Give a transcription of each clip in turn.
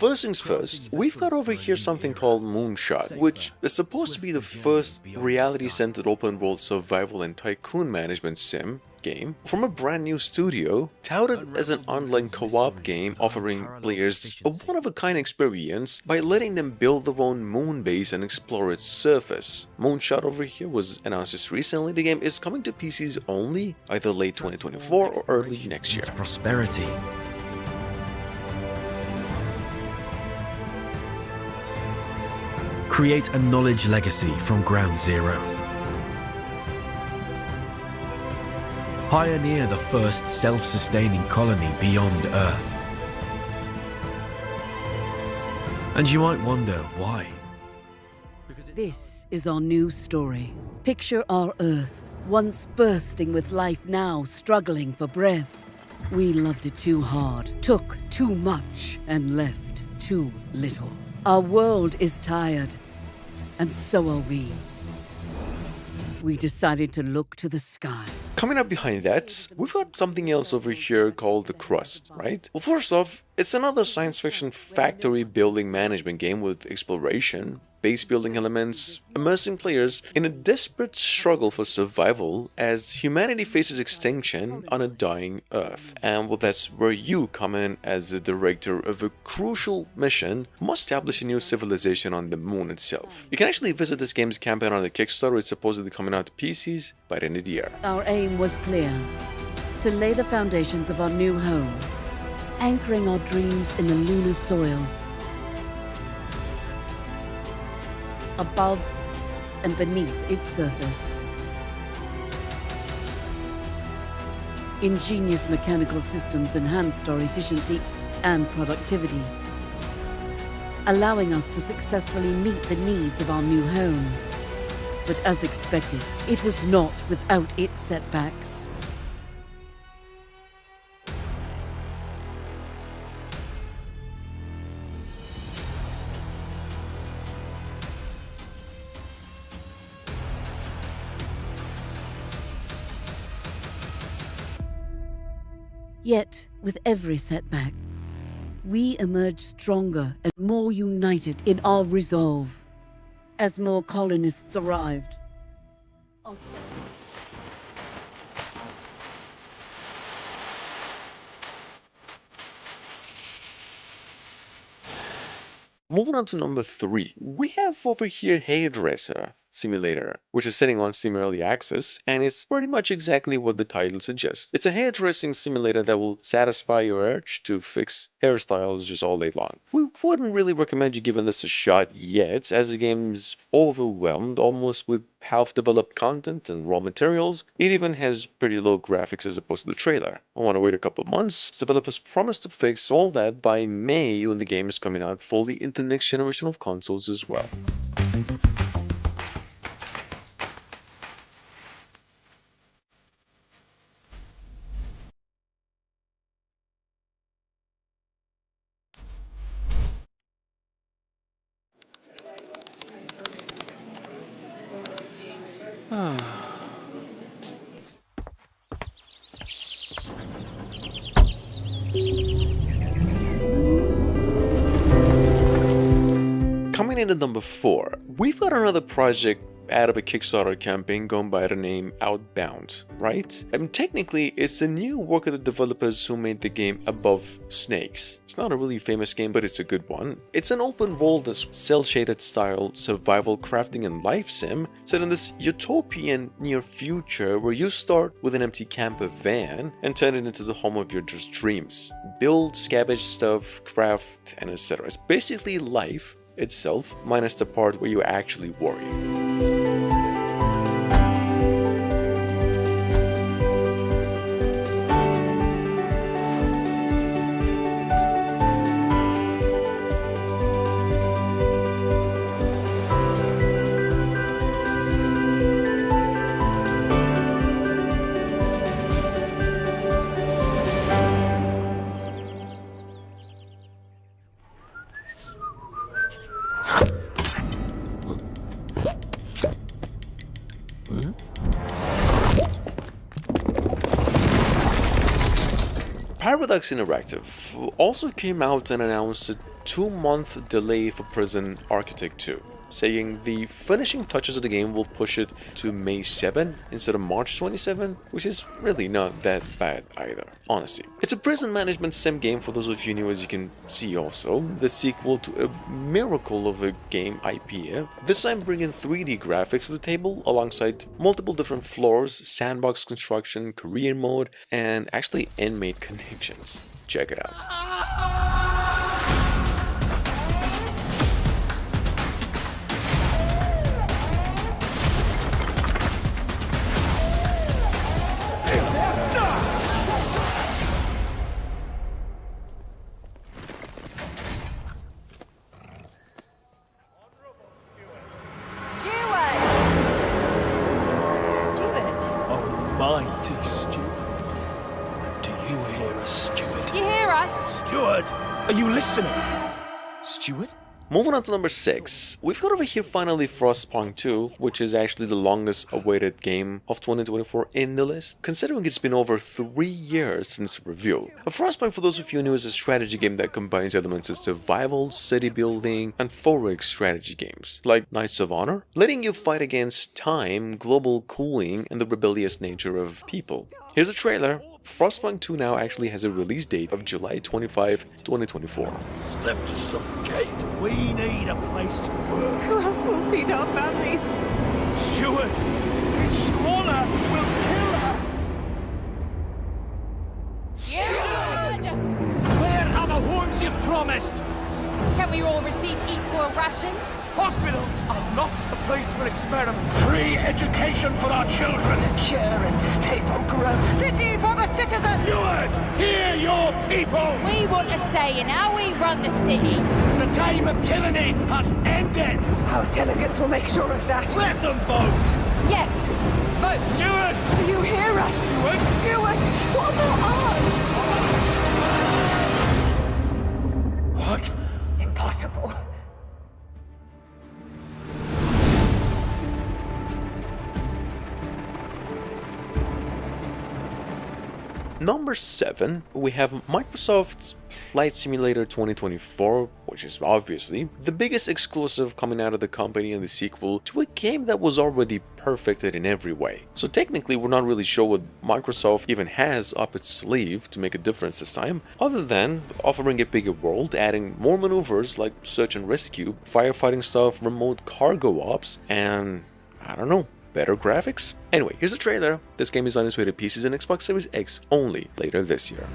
first things first, we've got over here something called Moonshot, which is supposed to be the first reality-centered open-world survival and tycoon management sim game from a brand new studio, touted as an online co-op game offering players a one-of-a-kind experience by letting them build their own moon base and explore its surface. Moonshot over here was announced just recently. The game is coming to PCs only, either late 2024 or early next year. Prosperity. Create a knowledge legacy from ground zero. Pioneer the first self-sustaining colony beyond Earth. And you might wonder why. This is our new story. Picture our Earth, once bursting with life, now struggling for breath. We loved it too hard, took too much, and left too little. Our world is tired, and so are we. We decided to look to the sky. Coming up behind that, we've got something else over here called The Crust, right? Well, first off, it's another science fiction factory building management game with exploration, base building elements, immersing players in a desperate struggle for survival as humanity faces extinction on a dying Earth. And well, that's where you come in as the director of a crucial mission must establish a new civilization on the moon itself. You can actually visit this game's campaign on the Kickstarter. It's supposedly coming out to PCs by the end of the year. Our aim was clear: to lay the foundations of our new home, anchoring our dreams in the lunar soil. Above and beneath its surface. Ingenious mechanical systems enhanced our efficiency and productivity, allowing us to successfully meet the needs of our new home. But as expected, it was not without its setbacks. Yet, with every setback, we emerged stronger and more united in our resolve. As more colonists arrived, Moving on to number 3, we have over here Hairdresser Simulator, which is sitting on Steam Early Access, and it's pretty much exactly what the title suggests. It's a hairdressing simulator that will satisfy your urge to fix hairstyles just all day long. We wouldn't really recommend you giving this a shot yet, as the game is overwhelmed almost with half-developed content and raw materials. It even has pretty low graphics as opposed to the trailer. I want to wait a couple of months. Developers promise to fix all that by May when the game is coming out fully into the next generation of consoles as well. Coming in at number 4, we've got another project out of a Kickstarter campaign going by the name Outbound, right? Technically, it's a new work of the developers who made the game Above Snakes. It's not a really famous game, but it's a good one. It's an open world, cel-shaded style survival crafting and life sim set in this utopian near future where you start with an empty camper van and turn it into the home of your just dreams. Build, scavenge stuff, craft, and etc. It's basically life itself, minus the part where you actually worry. Paradox Interactive also came out and announced a 2-month delay for Prison Architect 2, saying the finishing touches of the game will push it to May 7 instead of March 27, which is really not that bad either, honestly. It's a prison management sim game for those of you new, as you can see also, the sequel to a miracle of a game IP, this time bringing 3D graphics to the table alongside multiple different floors, sandbox construction, career mode, and actually inmate connections. Check it out. Mighty Steward. Do you hear us, Steward? Do you hear us? Steward, are you listening? Steward? Moving on to number 6, we've got over here finally Frostpunk 2, which is actually the longest awaited game of 2024 in the list, considering it's been over 3 years since review. Frostpunk, for those of you new, is a strategy game that combines elements of survival, city building, and 4X strategy games, like Knights of Honor, letting you fight against time, global cooling, and the rebellious nature of people. Here's a trailer. Frostpunk 2 now actually has a release date of July 25, 2024. Left to suffocate. We need a place to work. Who else will feed our families? Steward, this squalor will kill her. Where are the homes you've promised? Can we all receive equal rations? Hospitals are not a place for experiments. Free education for our children. Secure and stable growth. City for the citizens! Steward, hear your people. We want a say in how we run the city. The time of tyranny has ended. Our delegates will make sure of that. Let them vote. Yes, vote! Steward, Do you hear us? Steward. Steward, what about us? What? Impossible. Number 7, we have Microsoft's Flight Simulator 2024, which is obviously the biggest exclusive coming out of the company and the sequel to a game that was already perfected in every way. So technically we're not really sure what Microsoft even has up its sleeve to make a difference this time, other than offering a bigger world, adding more maneuvers like search and rescue, firefighting stuff, remote cargo ops, and I don't know, better graphics? Anyway, here's a trailer. This game is on its way to PCs and Xbox Series X only later this year.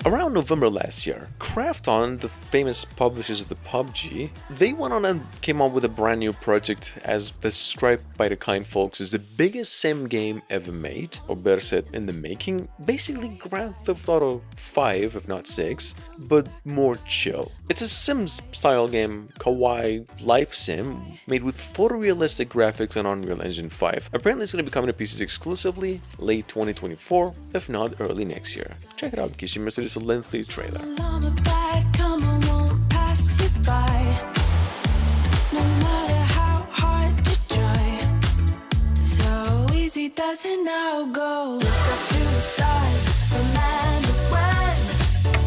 Around November last year, Krafton, the famous publishers of the PUBG, they went on and came up with a brand new project as described by the kind folks as the biggest sim game ever made, or better said, in the making, basically Grand Theft Auto 5, if not 6, but more chill. It's a Sims style game, kawaii life sim, made with photorealistic graphics on Unreal Engine 5. Apparently it's going to be coming to PCs exclusively late 2024, if not early next year. Check it out in case you missed it. It's a lengthy trailer. Doesn't now go. Look up to the stars. Remember when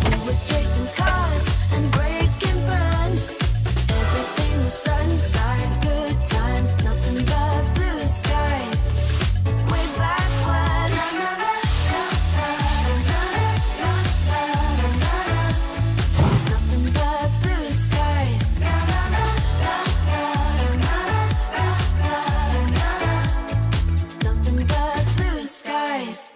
we were chasing cars and breaking friends? Everything was sunshine, good times, nothing but blue skies. Way back when. Nothing but blue skies. Nothing but blue skies.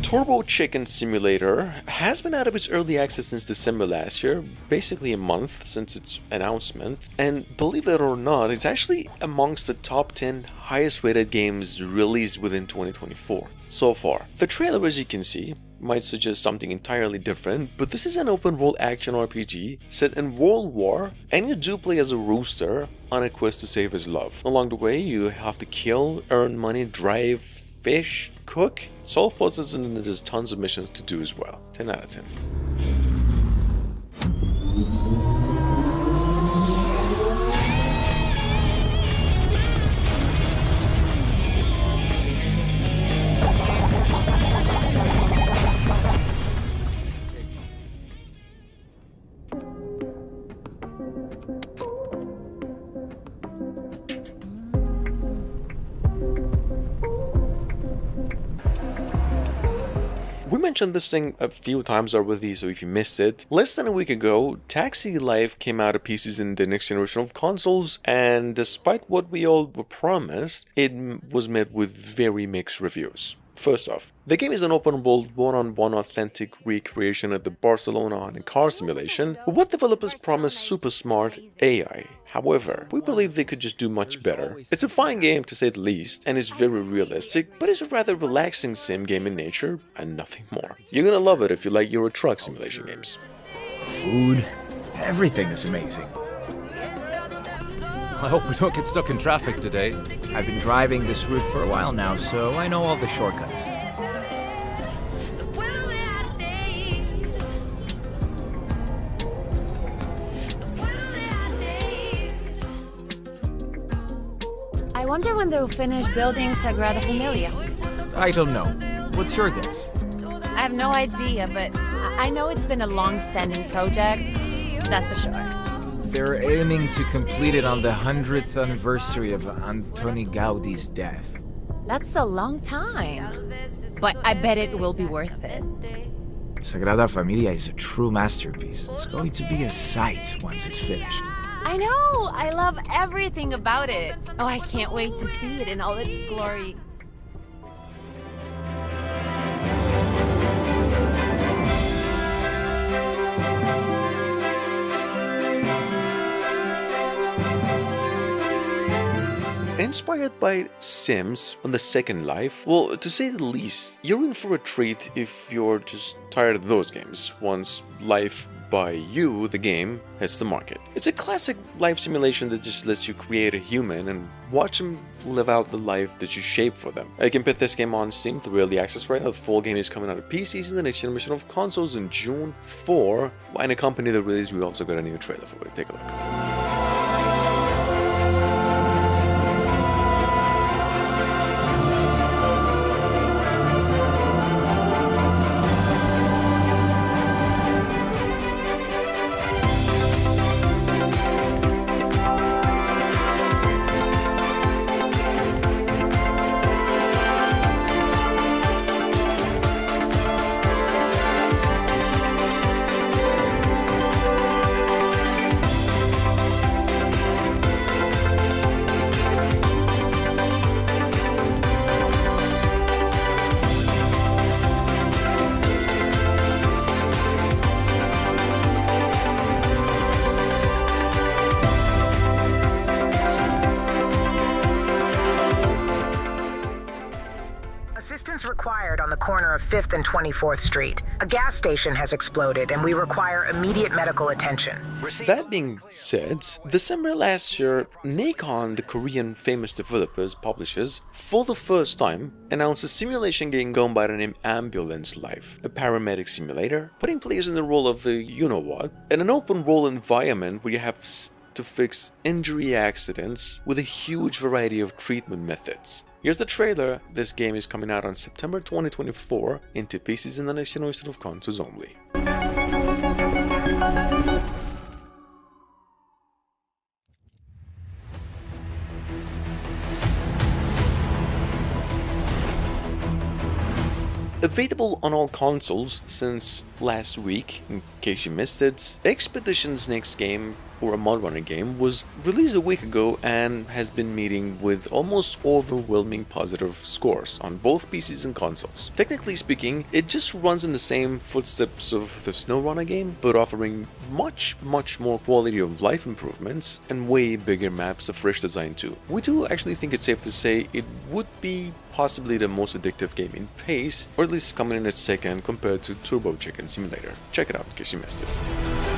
Turbo Chicken Simulator has been out of its early access since December last year, basically a month since its announcement, and believe it or not, it's actually amongst the top 10 highest rated games released within 2024 so far. The trailer, as you can see, might suggest something entirely different, but this is an open world action RPG set in World War, and you do play as a rooster on a quest to save his love. Along the way, you have to kill, earn money, drive, fish, cook, solve puzzles, and then there's tons of missions to do as well. 10 out of 10. We mentioned this thing a few times already, so if you missed it, less than a week ago, Taxi Life came out of PCs in the next generation of consoles, and despite what we all were promised, it was met with very mixed reviews. First off, the game is an open-world, one-on-one authentic recreation of the Barcelona and car simulation, but what developers promised super smart AI. However, we believe they could just do much better. It's a fine game to say the least, and is very realistic, but it's a rather relaxing sim game in nature, and nothing more. You're gonna love it if you like Euro Truck simulation games. Food, everything is amazing. I hope we don't get stuck in traffic today. I've been driving this route for a while now, so I know all the shortcuts. I wonder when they'll finish building Sagrada Familia. I don't know. What's your guess? I have no idea, but I know it's been a long-standing project, that's for sure. They're aiming to complete it on the 100th anniversary of Antoni Gaudi's death. That's a long time. But I bet it will be worth it. Sagrada Familia is a true masterpiece. It's going to be a sight once it's finished. I know! I love everything about it. Oh, I can't wait to see it in all its glory. Inspired by Sims on the Second Life, well, to say the least, you're in for a treat if you're just tired of those games, once Life by You, the game, hits the market. It's a classic life simulation that just lets you create a human and watch them live out the life that you shape for them. You can put this game on Steam through early access right now. The full game is coming out of PCs in the next generation of consoles in June 4, and accompanying the release, we also got a new trailer for it. Take a look. Assistance required on the corner of 5th and 24th Street. A gas station has exploded and we require immediate medical attention. That being said, December last year, Nacon, the Korean famous developers, publishers, for the first time, announced a simulation game going by the name Ambulance Life, a paramedic simulator, putting players in the role of a you-know-what, in an open-world environment where you have to fix injury accidents with a huge variety of treatment methods. Here's the trailer. This game is coming out on September 2024 into PCs in the next generation of consoles only. Available on all consoles since last week, in case you missed it, Expedition's next game or a mud runner game, was released a week ago and has been meeting with almost overwhelming positive scores on both PCs and consoles. Technically speaking, it just runs in the same footsteps of the Snow Runner game, but offering much more quality of life improvements and way bigger maps, a fresh design too. We do actually think it's safe to say it would be possibly the most addictive game in pace, or at least coming in at second compared to Turbo Chicken Simulator. Check it out in case you missed it.